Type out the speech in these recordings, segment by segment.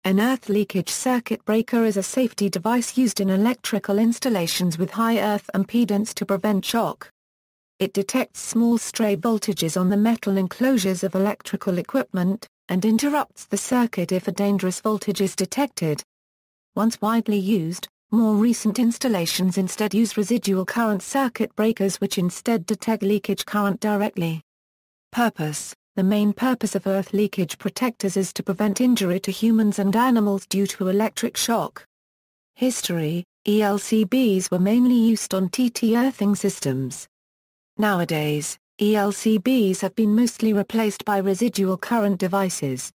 An earth leakage circuit breaker is a safety device used in electrical installations with high earth impedance to prevent shock. It detects small stray voltages on the metal enclosures of electrical equipment, and interrupts the circuit if a dangerous voltage is detected. Once widely used, more recent installations instead use residual current circuit breakers which instead detect leakage current directly. Purpose: the main purpose of earth leakage protectors is to prevent injury to humans and animals due to electric shock. History: ELCBs were mainly used on TT earthing systems. Nowadays, ELCBs have been mostly replaced by residual current devices.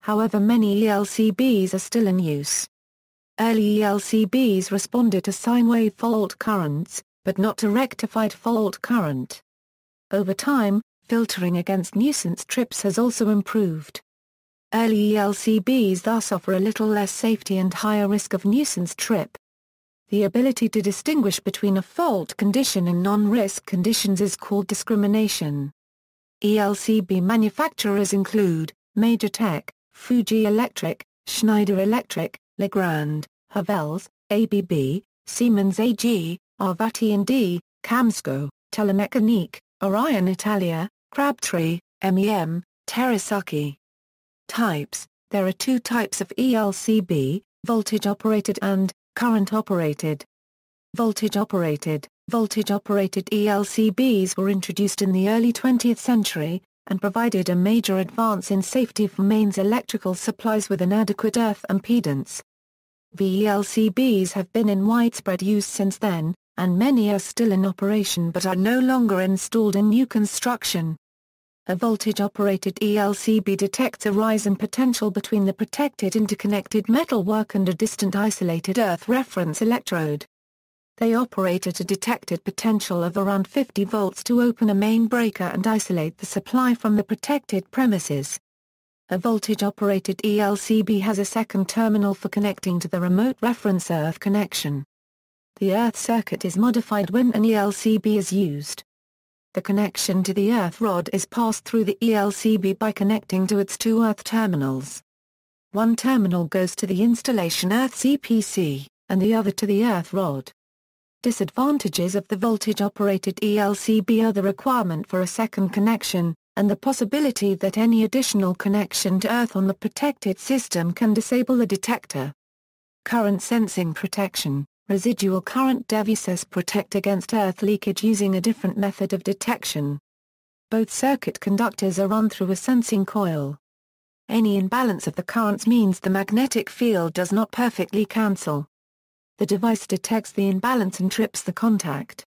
However, many ELCBs are still in use. Early ELCBs responded to sine wave fault currents, but not to rectified fault current. Over time, filtering against nuisance trips has also improved. Early ELCBs thus offer a little less safety and higher risk of nuisance trip. The ability to distinguish between a fault condition and non-risk conditions is called discrimination. ELCB manufacturers include Major Tech, Fuji Electric, Schneider Electric, Legrand, Havels, ABB, Siemens AG, Arvati & Camsco, Telemecanique, Orion Italia, Crabtree, MEM, Terasaki. Types: there are two types of ELCB, voltage-operated and current-operated. Voltage-operated ELCBs were introduced in the early 20th century, and provided a major advance in safety for mains electrical supplies with an adequate earth impedance. VELCBs have been in widespread use since then, and many are still in operation but are no longer installed in new construction. A voltage-operated ELCB detects a rise in potential between the protected interconnected metalwork and a distant isolated earth reference electrode. They operate at a detected potential of around 50 volts to open a main breaker and isolate the supply from the protected premises. A voltage-operated ELCB has a second terminal for connecting to the remote reference earth connection. The earth circuit is modified when an ELCB is used. The connection to the earth rod is passed through the ELCB by connecting to its two earth terminals. One terminal goes to the installation earth's EPC, and the other to the earth rod. Disadvantages of the voltage-operated ELCB are the requirement for a second connection, and the possibility that any additional connection to earth on the protected system can disable the detector. Current sensing protection: residual current devices protect against earth leakage using a different method of detection. Both circuit conductors are run through a sensing coil. Any imbalance of the currents means the magnetic field does not perfectly cancel. The device detects the imbalance and trips the contact.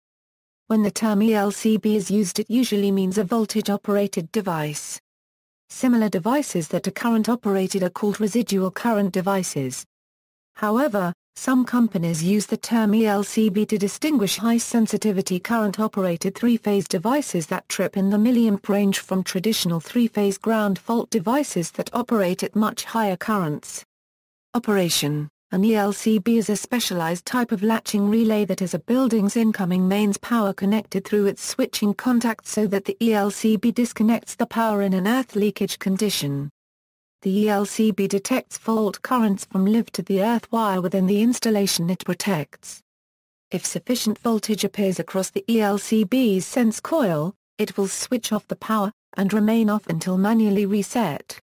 When the term ELCB is used, it usually means a voltage-operated device. Similar devices that are current-operated are called residual current devices. However, some companies use the term ELCB to distinguish high-sensitivity current-operated three-phase devices that trip in the milliamp range from traditional three-phase ground fault devices that operate at much higher currents. Operation: an ELCB is a specialized type of latching relay that has a building's incoming mains power connected through its switching contact so that the ELCB disconnects the power in an earth leakage condition. The ELCB detects fault currents from live to the earth wire within the installation it protects. If sufficient voltage appears across the ELCB's sense coil, it will switch off the power, and remain off until manually reset.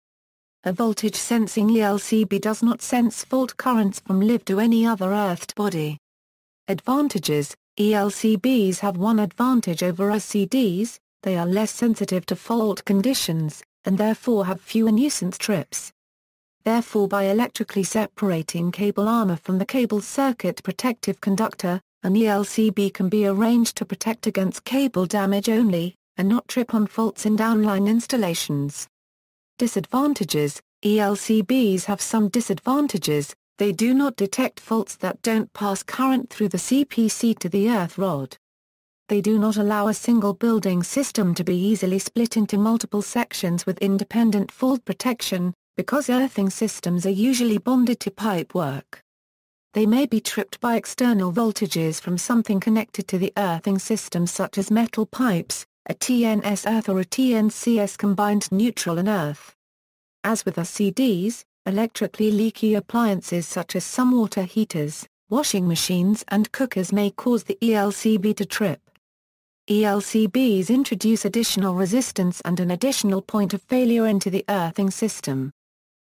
A voltage-sensing ELCB does not sense fault currents from live to any other earthed body. Advantages: ELCBs have one advantage over RCDs: they are less sensitive to fault conditions, and therefore have fewer nuisance trips. Therefore, by electrically separating cable armor from the cable circuit protective conductor, an ELCB can be arranged to protect against cable damage only, and not trip on faults in downline installations. Disadvantages: ELCBs have some disadvantages. They do not detect faults that don't pass current through the CPC to the earth rod. They do not allow a single building system to be easily split into multiple sections with independent fault protection, because earthing systems are usually bonded to pipework. They may be tripped by external voltages from something connected to the earthing system such as metal pipes, a TNS earth or a TNCS combined neutral and earth. As with RCDs, Electrically leaky appliances such as some water heaters, washing machines and cookers may cause the ELCB to trip. ELCBs introduce additional resistance and an additional point of failure into the earthing system.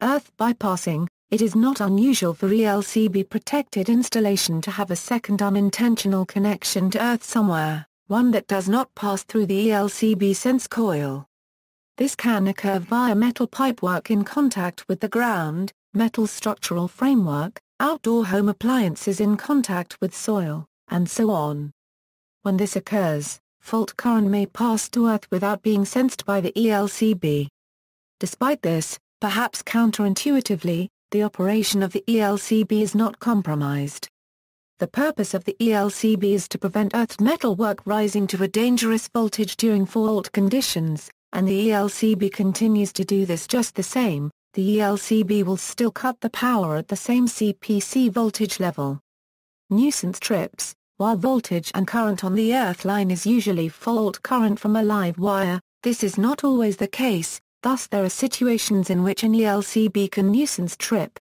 Earth bypassing. It is not unusual for ELCB-protected installation to have a second unintentional connection to earth somewhere, one that does not pass through the ELCB sense coil. This can occur via metal pipework in contact with the ground, metal structural framework, outdoor home appliances in contact with soil, and so on. When this occurs, fault current may pass to earth without being sensed by the ELCB. Despite this, perhaps counterintuitively, the operation of the ELCB is not compromised. The purpose of the ELCB is to prevent earthed metalwork rising to a dangerous voltage during fault conditions, and the ELCB continues to do this just the same. The ELCB will still cut the power at the same CPC voltage level. Nuisance trips. While voltage and current on the earth line is usually fault current from a live wire, this is not always the case. Thus there are situations in which an ELCB can nuisance trip.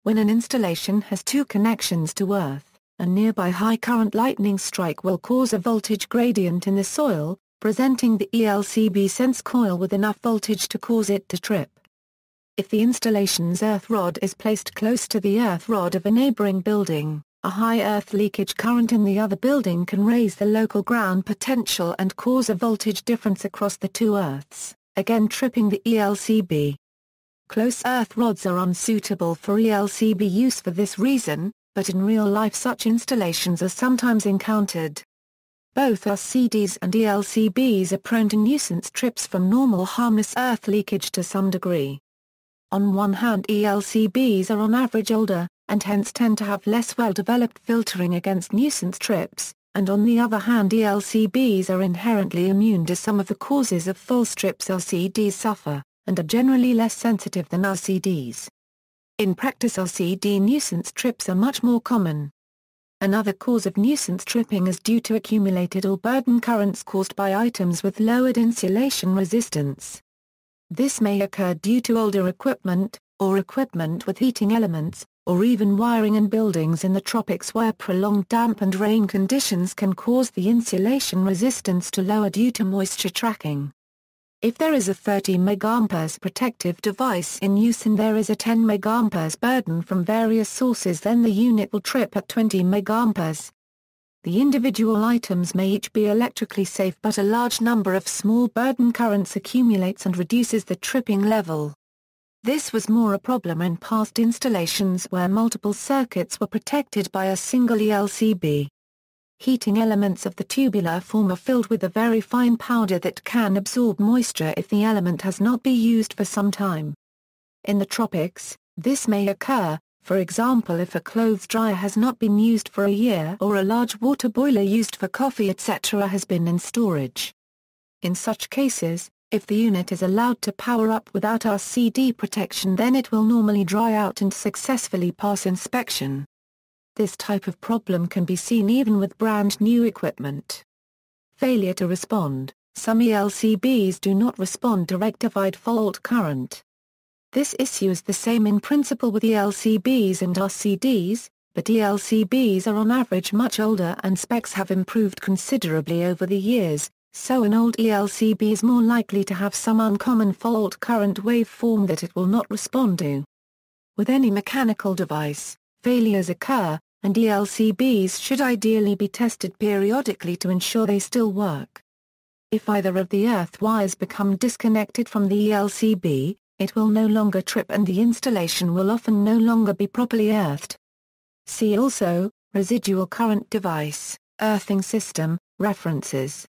When an installation has two connections to earth, a nearby high current lightning strike will cause a voltage gradient in the soil, presenting the ELCB sense coil with enough voltage to cause it to trip. If the installation's earth rod is placed close to the earth rod of a neighboring building, a high earth leakage current in the other building can raise the local ground potential and cause a voltage difference across the two earths, again tripping the ELCB. Close earth rods are unsuitable for ELCB use for this reason, but in real life such installations are sometimes encountered. Both RCDs and ELCBs are prone to nuisance trips from normal harmless earth leakage to some degree. On one hand, ELCBs are on average older, and hence tend to have less well-developed filtering against nuisance trips, and on the other hand ELCBs are inherently immune to some of the causes of false trips RCDs suffer, and are generally less sensitive than RCDs. In practice RCD nuisance trips are much more common. Another cause of nuisance tripping is due to accumulated or burden currents caused by items with lowered insulation resistance. This may occur due to older equipment, or equipment with heating elements, or even wiring in buildings in the tropics where prolonged damp and rain conditions can cause the insulation resistance to lower due to moisture tracking. If there is a 30 mA protective device in use and there is a 10 mA burden from various sources, then the unit will trip at 20 mA. The individual items may each be electrically safe, but a large number of small burden currents accumulates and reduces the tripping level. This was more a problem in past installations where multiple circuits were protected by a single ELCB. Heating elements of the tubular form are filled with a very fine powder that can absorb moisture if the element has not been used for some time. In the tropics, this may occur, for example if a clothes dryer has not been used for a year or a large water boiler used for coffee etc. has been in storage. In such cases, if the unit is allowed to power up without RCD protection, then it will normally dry out and successfully pass inspection. This type of problem can be seen even with brand new equipment. Failure to respond. Some ELCBs do not respond to rectified fault current. This issue is the same in principle with ELCBs and RCDs, but ELCBs are on average much older and specs have improved considerably over the years, so an old ELCB is more likely to have some uncommon fault current waveform that it will not respond to. With any mechanical device, failures occur, and ELCBs should ideally be tested periodically to ensure they still work. If either of the earth wires become disconnected from the ELCB, it will no longer trip and the installation will often no longer be properly earthed. See also, residual current device, earthing system, references.